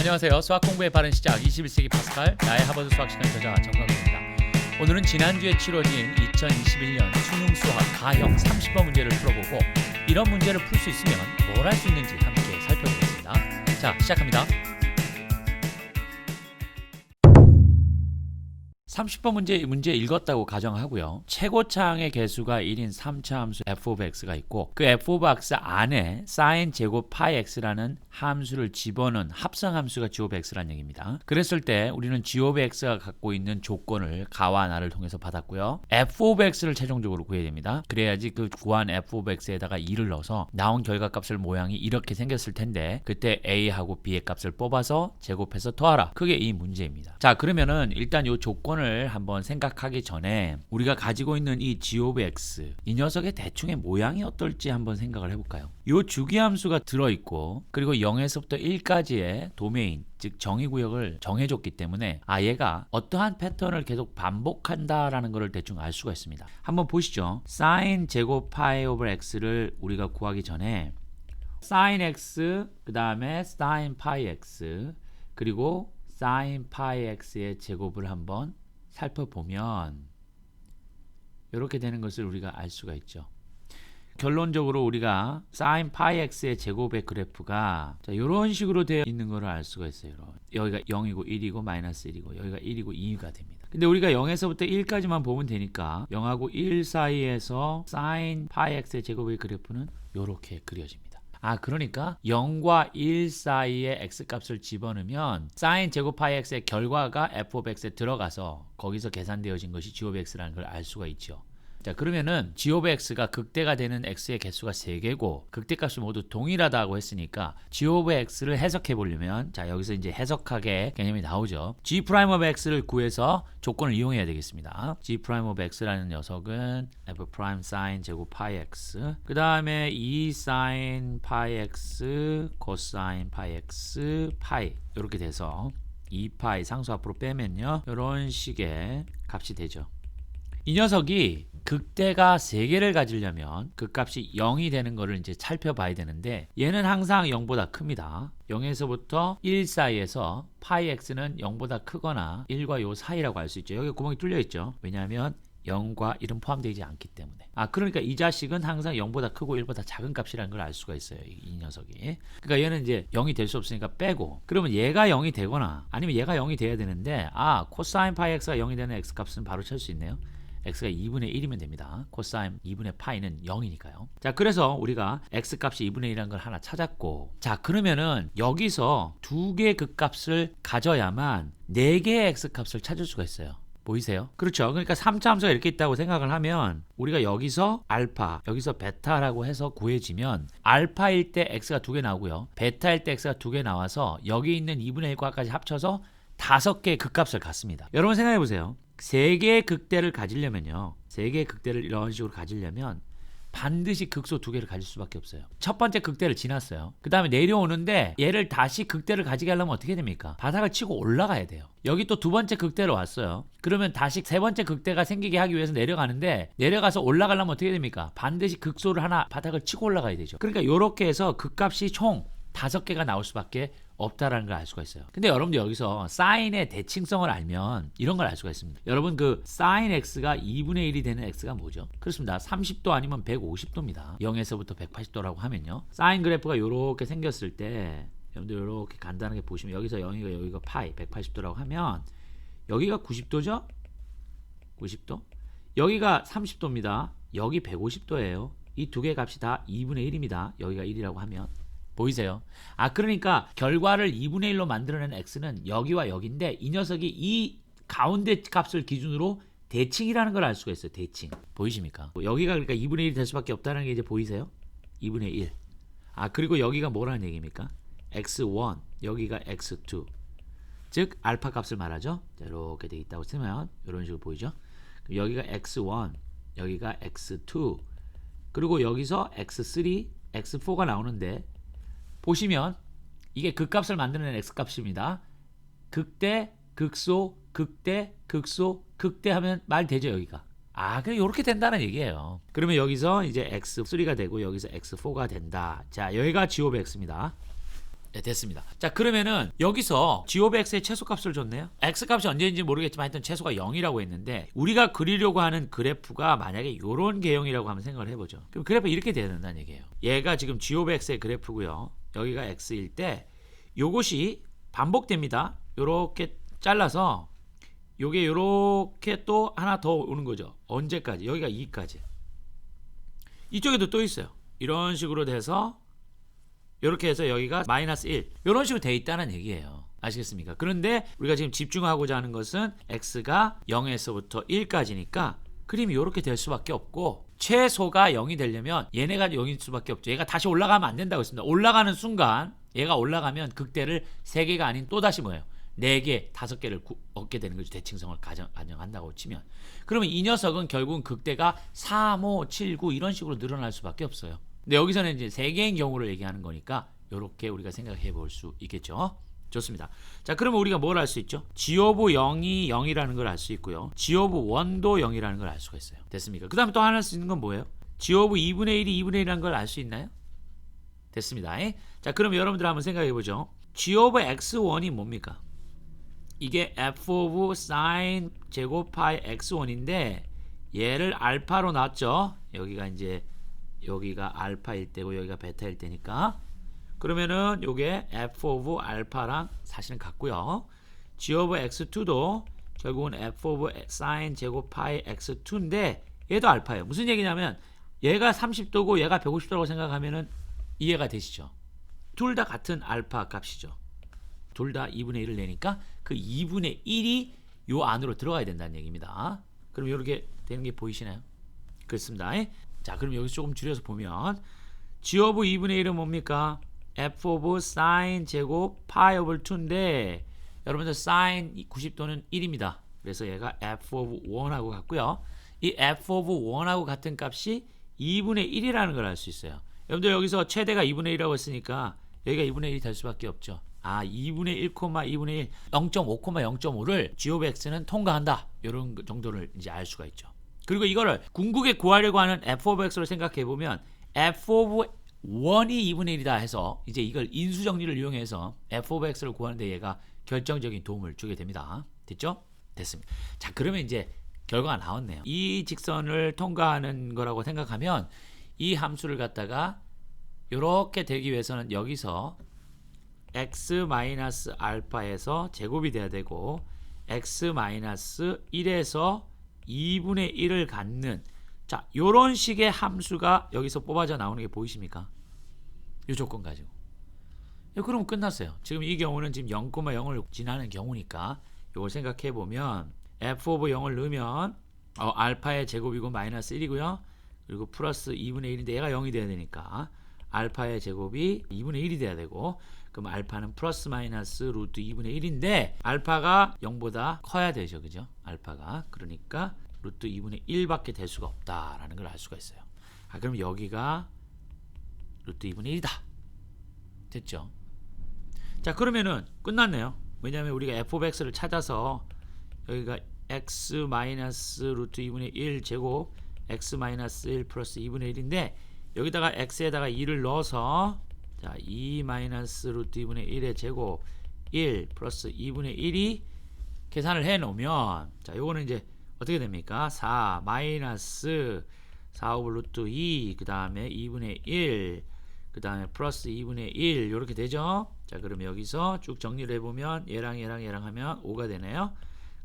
안녕하세요. 수학 공부의 바른 시작 21세기 파스칼 나의 하버드 수학 시간 저자 정강훈입니다. 오늘은 지난주에 치러진 2021년 수능 수학 가형 30번 문제를 풀어보고 이런 문제를 풀 수 있으면 뭘 할 수 있는지 함께 살펴보겠습니다. 자, 시작합니다. 30번 문제 읽었다고 가정하고요. 최고차항의 개수가 1인 3차 함수 f of x가 있고 그 f of x 안에 sin 제곱 파이 x라는 함수를 집어넣은 합성 함수가 g of x라는 얘기입니다. 그랬을 때 우리는 g of x가 갖고 있는 조건을 가와 나를 통해서 받았고요. f of x를 최종적으로 구해야 됩니다. 그래야지 그 구한 f of x에다가 2를 넣어서 나온 결과값을 모양이 이렇게 생겼을 텐데 그때 a하고 b의 값을 뽑아서 제곱해서 더하라. 그게 이 문제입니다. 자, 그러면은 일단 이 조건을 한번 생각하기 전에 우리가 가지고 있는 이 g of x 이 녀석의 대충의 모양이 어떨지 한번 생각을 해볼까요? 이 주기함수가 들어있고 그리고 0에서부터 1까지의 도메인 즉 정의구역을 정해줬기 때문에 얘가 어떠한 패턴을 계속 반복한다라는 것을 대충 알 수가 있습니다. 한번 보시죠. sin 제곱 파이 오버 x를 우리가 구하기 전에 sin x 그 다음에 sin 파이 x 그리고 sin 파이 x의 제곱을 한번 살펴보면 이렇게 되는 것을 우리가 알 수가 있죠. 결론적으로 우리가 sin 파이 x의 제곱의 그래프가 이런 식으로 되어 있는 것을 알 수가 있어요. 여기가 0이고 1이고 마이너스 1이고 여기가 1이고 2가 됩니다. 근데 우리가 0에서부터 1까지만 보면 되니까 0하고 1 사이에서 sin 파이 x의 제곱의 그래프는 이렇게 그려집니다. 그러니까 0과 1 사이에 x값을 집어넣으면 sin 제곱 파이 x의 결과가 f of x에 들어가서 거기서 계산되어진 것이 g of x라는 걸 알 수가 있죠. 자, 그러면은 g of x가 극대가 되는 x의 개수가 3개고 극대값이 모두 동일하다고 했으니까 g of x를 해석해 보려면 자, 여기서 이제 해석하게 개념이 나오죠. g prime of x를 구해서 조건을 이용해야 되겠습니다. g prime of x라는 녀석은 f prime sin 제곱 파이 x 그 다음에 2 sin 파이 x cosine 파이 x 파이 이렇게 돼서 2파이 상수 앞으로 빼면요 이런 식의 값이 되죠. 이 녀석이 극대가 3개를 가지려면 그 값이 0이 되는 거를 이제 살펴봐야 되는데 얘는 항상 0보다 큽니다. 0에서부터 1 사이에서 파이 x는 0보다 크거나 1과 요 사이라고 할 수 있죠. 여기 구멍이 뚫려 있죠. 왜냐하면 0과 1은 포함되지 않기 때문에. 그러니까 이 자식은 항상 0보다 크고 1보다 작은 값이라는 걸 알 수가 있어요. 이 녀석이. 그러니까 얘는 이제 0이 될 수 없으니까 빼고 그러면 얘가 0이 되거나 아니면 얘가 0이 돼야 되는데 코사인 파이 x가 0이 되는 x 값은 바로 찰 수 있네요. x가 2분의 1이면 됩니다. 코사인 2분의 파이는 0이니까요. 자, 그래서 우리가 x 값이 2분의 1이라는 걸 하나 찾았고 자, 그러면은 여기서 2개의 극값을 가져야만 4개의 x 값을 찾을 수가 있어요. 보이세요? 그렇죠. 그러니까 3차 함수가 이렇게 있다고 생각을 하면 우리가 여기서 알파, 여기서 베타라고 해서 구해지면 알파일 때 x가 2개 나오고요. 베타일 때 x가 2개 나와서 여기 있는 2분의 1과까지 합쳐서 5개의 극값을 갖습니다. 여러분 생각해 보세요. 3개의 극대를 가지려면요. 3개의 극대를 이런 식으로 가지려면 반드시 극소 2개를 가질 수밖에 없어요. 첫 번째 극대를 지났어요. 그 다음에 내려오는데 얘를 다시 극대를 가지게 하려면 어떻게 됩니까? 바닥을 치고 올라가야 돼요. 여기 또 두 번째 극대로 왔어요. 그러면 다시 세 번째 극대가 생기게 하기 위해서 내려가는데 내려가서 올라가려면 어떻게 됩니까? 반드시 극소를 하나 바닥을 치고 올라가야 되죠. 그러니까 이렇게 해서 극값이 총 5개가 나올 수밖에 없다라는 걸 알 수가 있어요. 근데 여러분들 여기서 사인의 대칭성을 알면 이런 걸 알 수가 있습니다. 여러분 그 사인 x가 2분의 1이 되는 x가 뭐죠? 그렇습니다. 30도 아니면 150도입니다. 0에서부터 180도라고 하면요. 사인 그래프가 이렇게 생겼을 때 여러분들 이렇게 간단하게 보시면 여기서 0이고 여기가 파이 180도라고 하면 여기가 90도죠? 90도? 여기가 30도입니다. 여기 150도예요. 이 두 개 값이 다 2분의 1입니다. 여기가 1이라고 하면 보이세요? 그러니까 결과를 2분의 1로 만들어낸 x는 여기와 여기인데 이 녀석이 이 가운데 값을 기준으로 대칭이라는 걸 알 수가 있어요. 대칭. 보이십니까? 여기가 그러니까 2분의 1이 될 수밖에 없다는 게 이제 보이세요? 2분의 1. 그리고 여기가 뭐라는 얘기입니까? x1, 여기가 x2. 즉 알파 값을 말하죠. 자, 이렇게 돼 있다고 쓰면 이런 식으로 보이죠? 여기가 x1, 여기가 x2. 그리고 여기서 x3, x4가 나오는데 보시면 이게 극값을 만드는 x값입니다. 극대, 극소, 극대, 극소, 극대 하면 말 되죠, 여기가. 그래 이렇게 된다는 얘기예요. 그러면 여기서 이제 x3가 되고 여기서 x4가 된다. 자, 여기가 g of x입니다. 네, 됐습니다. 자, 그러면은 여기서 g of x의 최소값을 줬네요. x값이 언제인지 모르겠지만 하여튼 최소가 0이라고 했는데 우리가 그리려고 하는 그래프가 만약에 이런 개형이라고 한번 생각을 해보죠. 그럼 그래프 이렇게 돼야 된다는 얘기예요. 얘가 지금 g of x의 그래프고요. 여기가 x일 때 요것이 반복됩니다. 요렇게 잘라서 요게 요렇게 또 하나 더 오는 거죠. 언제까지? 여기가 2까지. 이쪽에도 또 있어요. 이런 식으로 돼서 이렇게 해서 여기가 마이너스 1 이런 식으로 돼 있다는 얘기예요. 아시겠습니까? 그런데 우리가 지금 집중하고자 하는 것은 x가 0에서부터 1까지니까 그림이 이렇게 될 수밖에 없고 최소가 0이 되려면 얘네가 0일 수밖에 없죠. 얘가 다시 올라가면 안 된다고 했습니다. 올라가는 순간 얘가 올라가면 극대를 3개가 아닌 또다시 뭐예요? 4개, 5개를 얻게 되는 거죠. 대칭성을 가정한다고 치면. 그러면 이 녀석은 결국은 극대가 3, 5, 7, 9 이런 식으로 늘어날 수밖에 없어요. 근데 여기서는 이제 3개인 경우를 얘기하는 거니까 이렇게 우리가 생각해 볼 수 있겠죠. 좋습니다. 자, 그러면 우리가 뭘 알 수 있죠? g of 0이 0이라는 걸 알 수 있고요. g of 1도 0이라는 걸 알 수가 있어요. 됐습니까? 그 다음에 또 하나 할 수 있는 건 뭐예요? g of 2분의 1이 2분의 1이라는 걸 알 수 있나요? 됐습니다. 자, 그럼 여러분들 한번 생각해 보죠. g of x1이 뭡니까? 이게 f of sin 제곱 파이 x1인데 얘를 알파로 놨죠. 여기가 이제 여기가 알파일 때고 여기가 베타일 때니까 그러면은 요게 f of 알파랑 사실은 같고요. g of x2도 결국은 f of sin 제곱 파이 x2인데 얘도 알파예요. 무슨 얘기냐면 얘가 30도고 얘가 150도라고 생각하면은 이해가 되시죠? 둘 다 같은 알파 값이죠. 둘 다 2분의 1을 내니까 그 2분의 1이 요 안으로 들어가야 된다는 얘기입니다. 그럼 이렇게 되는 게 보이시나요? 그렇습니다. 자, 그럼 여기서 조금 줄여서 보면 g of 2분의 1은 뭡니까? f of sin 제곱 pi over 2인데 여러분들 sin 90도는 1입니다. 그래서 얘가 f of 1하고 같고요. 이 f of 1하고 같은 값이 2분의 1이라는 걸 알 수 있어요. 여러분들 여기서 최대가 2분의 1이라고 했으니까 여기가 2분의 1이 될 수밖에 없죠. 2분의 1, 2분의 1, 0.5, 0.5를 g of x는 통과한다. 이런 정도를 이제 알 수가 있죠. 그리고 이거를 궁극에 구하려고 하는 f of x로 생각해 보면 f of 1이 2분의 1이다 해서 이제 이걸 인수 정리를 이용해서 f of x를 구하는데 얘가 결정적인 도움을 주게 됩니다. 됐죠? 됐습니다. 자, 그러면 이제 결과가 나왔네요. 이 직선을 통과하는 거라고 생각하면 이 함수를 갖다가 이렇게 되기 위해서는 여기서 x-알파에서 제곱이 돼야 되고 x-1에서 2분의 1을 갖는 자, 요런 식의 함수가 여기서 뽑아져 나오는 게 보이십니까? 이 조건 가지고. 그러면 끝났어요. 지금 이 경우는 지금 0,0을 지나는 경우니까 이걸 생각해 보면 f of 0을 넣으면 알파의 제곱이고 마이너스 1이고요. 그리고 플러스 2분의 1인데 얘가 0이 돼야 되니까 알파의 제곱이 2분의 1이 돼야 되고 그럼 알파는 플러스 마이너스 루트 2분의 1인데 알파가 0보다 커야 되죠. 그죠? 알파가. 그러니까 루트 2분의 1밖에 될 수가 없다라는 걸 알 수가 있어요. 그럼 여기가 루트 2분의 1이다. 됐죠? 자, 그러면은 끝났네요. 왜냐하면 우리가 f of x를 찾아서 여기가 x 마이너스 루트 2분의 1 제곱 x 마이너스 1 플러스 2분의 1인데 여기다가 x에다가 2를 넣어서 자, 2 마이너스 루트 2분의 1의 제곱 1 플러스 2분의 1이 계산을 해 놓으면 자, 요거는 이제 어떻게 됩니까? 4 마이너스 4 오브 루트 2 그 다음에 2분의 1 그 다음에 플러스 2분의 1 이렇게 되죠? 자, 그럼 여기서 쭉 정리를 해보면 얘랑 하면 5가 되네요.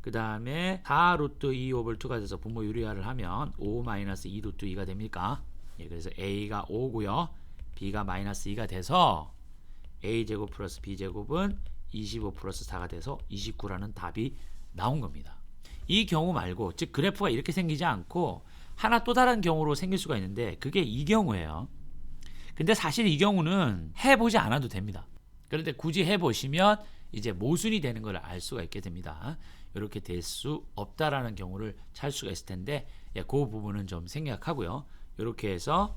그 다음에 4 루트 2 오브 2가 돼서 분모 유리화를 하면 5 마이너스 2 루트 2가 됩니까? 그래서 a가 5고요. b가 마이너스 2가 돼서 a제곱 플러스 b제곱은 25 플러스 4가 돼서 29라는 답이 나온 겁니다. 이 경우 말고 즉 그래프가 이렇게 생기지 않고 하나 또 다른 경우로 생길 수가 있는데 그게 이 경우예요. 근데 사실 이 경우는 해보지 않아도 됩니다. 그런데 굳이 해보시면 이제 모순이 되는 걸 알 수가 있게 됩니다. 이렇게 될 수 없다라는 경우를 찾을 수가 있을 텐데 그 부분은 좀 생략하고요. 이렇게 해서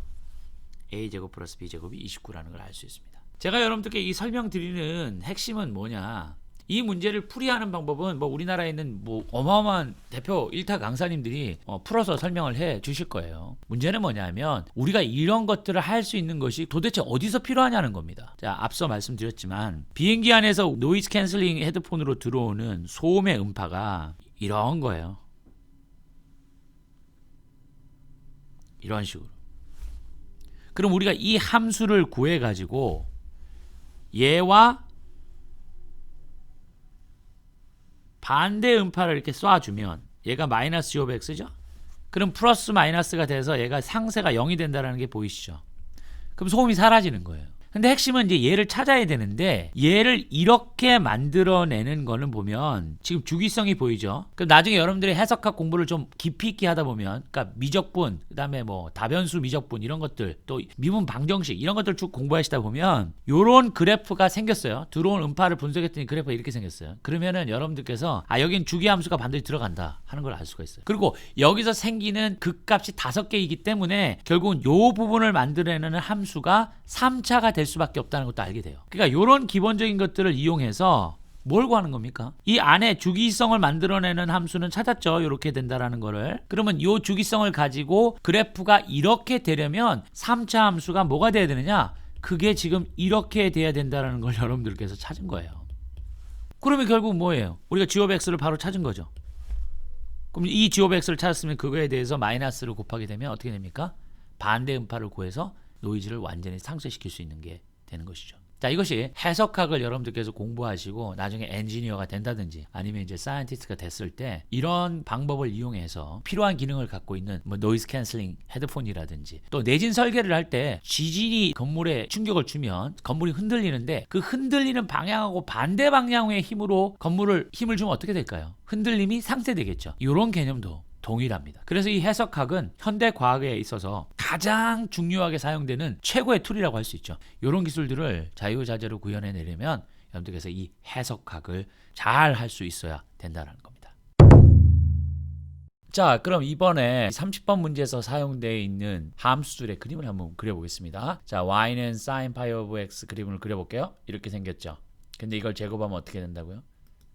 a제곱 플러스 b제곱이 29라는 걸 알 수 있습니다. 제가 여러분들께 이 설명드리는 핵심은 뭐냐, 이 문제를 풀이하는 방법은 뭐 우리나라에 있는 뭐 어마어마한 대표 일타 강사님들이 풀어서 설명을 해 주실 거예요. 문제는 뭐냐면 우리가 이런 것들을 할 수 있는 것이 도대체 어디서 필요하냐는 겁니다. 자, 앞서 말씀드렸지만 비행기 안에서 노이즈 캔슬링 헤드폰으로 들어오는 소음의 음파가 이런 거예요. 이런 식으로. 그럼 우리가 이 함수를 구해 가지고 얘와 반대 음파를 이렇게 쏴주면 얘가 마이너스 GOX죠? 그럼 플러스 마이너스가 돼서 얘가 상세가 0이 된다는 게 보이시죠? 그럼 소음이 사라지는 거예요. 근데 핵심은 이제 얘를 찾아야 되는데 얘를 이렇게 만들어내는 거는 보면 지금 주기성이 보이죠. 그럼 나중에 여러분들이 해석학 공부를 좀 깊이 있게 하다 보면 그러니까 미적분, 그다음에 뭐 다변수 미적분 이런 것들, 또 미분 방정식 이런 것들 쭉 공부하시다 보면 요런 그래프가 생겼어요. 들어온 음파를 분석했더니 그래프가 이렇게 생겼어요. 그러면은 여러분들께서 여긴 주기함수가 반드시 들어간다 하는 걸 알 수가 있어요. 그리고 여기서 생기는 극값이 5개이기 때문에 결국은 요 부분을 만들어내는 함수가 3차가 될 수밖에 없다는 것도 알게 돼요. 그러니까 이런 기본적인 것들을 이용해서 뭘 구하는 겁니까? 이 안에 주기성을 만들어내는 함수는 찾았죠. 이렇게 된다라는 거를. 그러면 이 주기성을 가지고 그래프가 이렇게 되려면 3차 함수가 뭐가 돼야 되느냐? 그게 지금 이렇게 돼야 된다라는 걸 여러분들께서 찾은 거예요. 그러면 결국 뭐예요? 우리가 g of x를 바로 찾은 거죠. 그럼 이 g of x를 찾았으면 그거에 대해서 마이너스를 곱하게 되면 어떻게 됩니까? 반대 음파를 구해서 노이즈를 완전히 상쇄시킬 수 있는 게 되는 것이죠. 자, 이것이 해석학을 여러분들께서 공부하시고 나중에 엔지니어가 된다든지 아니면 이제 사이언티스트가 됐을 때 이런 방법을 이용해서 필요한 기능을 갖고 있는 뭐 노이즈 캔슬링 헤드폰이라든지 또 내진 설계를 할 때 지진이 건물에 충격을 주면 건물이 흔들리는데 그 흔들리는 방향하고 반대 방향의 힘으로 건물을 힘을 주면 어떻게 될까요? 흔들림이 상쇄되겠죠. 이런 개념도 동일합니다. 그래서 이 해석학은 현대 과학에 있어서 가장 중요하게 사용되는 최고의 툴이라고 할 수 있죠. 이런 기술들을 자유자재로 구현해내려면 여러분들께서 이 해석학을 잘 할 수 있어야 된다는 겁니다. 자, 그럼 이번에 30번 문제에서 사용되어 있는 함수들의 그림을 한번 그려보겠습니다. 자, y는 sin pi of x 그림을 그려볼게요. 이렇게 생겼죠. 근데 이걸 제곱하면 어떻게 된다고요?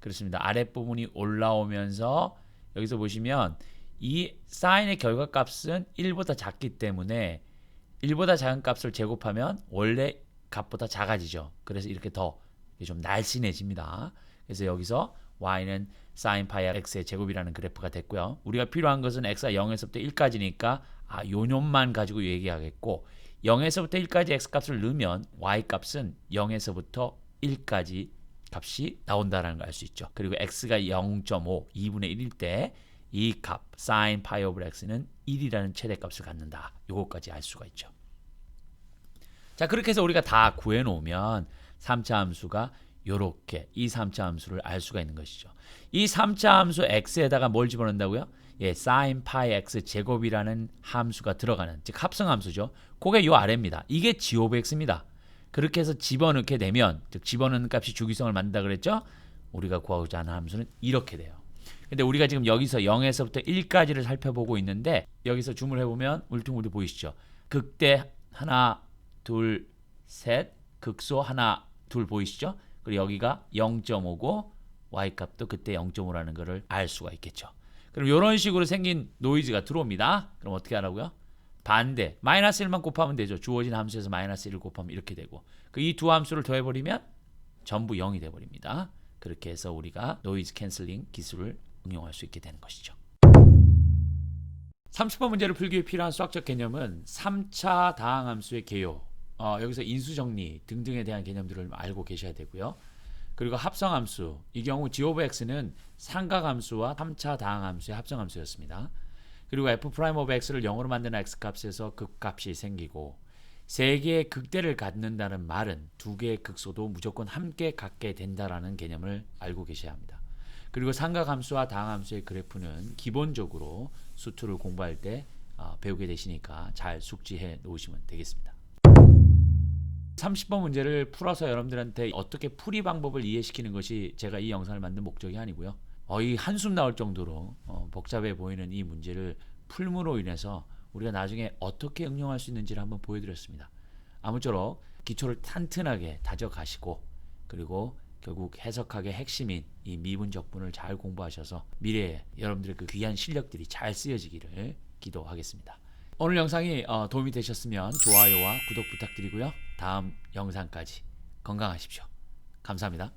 그렇습니다. 아랫부분이 올라오면서 여기서 보시면 이 사인의 결과값은 1보다 작기 때문에 1보다 작은 값을 제곱하면 원래 값보다 작아지죠. 그래서 이렇게 더 좀 날씬해집니다. 그래서 여기서 y는 sin pi x의 제곱이라는 그래프가 됐고요. 우리가 필요한 것은 x가 0에서부터 1까지니까 요 놈만 가지고 얘기하겠고 0에서부터 1까지 x값을 넣으면 y값은 0에서부터 1까지 값이 나온다는 걸 알 수 있죠. 그리고 x가 0.5, 2분의 1일 때 이 값, sin pi over x는 1이라는 최대값을 갖는다. 요거까지 알 수가 있죠. 자, 그렇게 해서 우리가 다 구해놓으면 3차 함수가 요렇게 이 3차 함수를 알 수가 있는 것이죠. 이 3차 함수 x에다가 뭘 집어넣는다고요? 예, sin pi x 제곱이라는 함수가 들어가는, 즉 합성함수죠. 그게 요 아래입니다. 이게 g of x입니다. 그렇게 해서 집어넣게 되면, 즉 집어넣는 값이 주기성을 만든다 그랬죠? 우리가 구하고자 하는 함수는 이렇게 돼요. 근데 우리가 지금 여기서 0에서부터 1까지를 살펴보고 있는데 여기서 줌을 해보면 울퉁불퉁 보이시죠? 극대 하나, 둘, 셋, 극소 하나, 둘 보이시죠? 그리고 여기가 0.5고 y값도 그때 0.5라는 것을 알 수가 있겠죠. 그럼 이런 식으로 생긴 노이즈가 들어옵니다. 그럼 어떻게 하라고요? 반대, 마이너스 1만 곱하면 되죠. 주어진 함수에서 마이너스 1을 곱하면 이렇게 되고 그 이 두 함수를 더해버리면 전부 0이 돼버립니다. 그렇게 해서 우리가 노이즈 캔슬링 기술을 응용할 수 있게 되는 것이죠. 30번 문제를 풀기 위해 필요한 수학적 개념은 3차 다항함수의 개요, 여기서 인수정리 등등에 대한 개념들을 알고 계셔야 되고요. 그리고 합성함수, 이 경우 g of x는 삼각함수와 3차 다항함수의 합성함수였습니다. 그리고 f' of x를 0으로 만드는 x값에서 극값이 생기고 3개의 극대를 갖는다는 말은 2개의 극소도 무조건 함께 갖게 된다라는 개념을 알고 계셔야 합니다. 그리고 삼각함수와 다항함수의 그래프는 기본적으로 수투를 공부할 때 배우게 되시니까 잘 숙지해 놓으시면 되겠습니다. 30번 문제를 풀어서 여러분들한테 어떻게 풀이 방법을 이해시키는 것이 제가 이 영상을 만든 목적이 아니고요. 이 한숨 나올 정도로 복잡해 보이는 이 문제를 풀므로 인해서 우리가 나중에 어떻게 응용할 수 있는지를 한번 보여드렸습니다. 아무쪼록 기초를 탄탄하게 다져가시고 그리고 결국 해석학의 핵심인 이 미분적분을 잘 공부하셔서 미래에 여러분들의 그 귀한 실력들이 잘 쓰여지기를 기도하겠습니다. 오늘 영상이 도움이 되셨으면 좋아요와 구독 부탁드리고요. 다음 영상까지 건강하십시오. 감사합니다.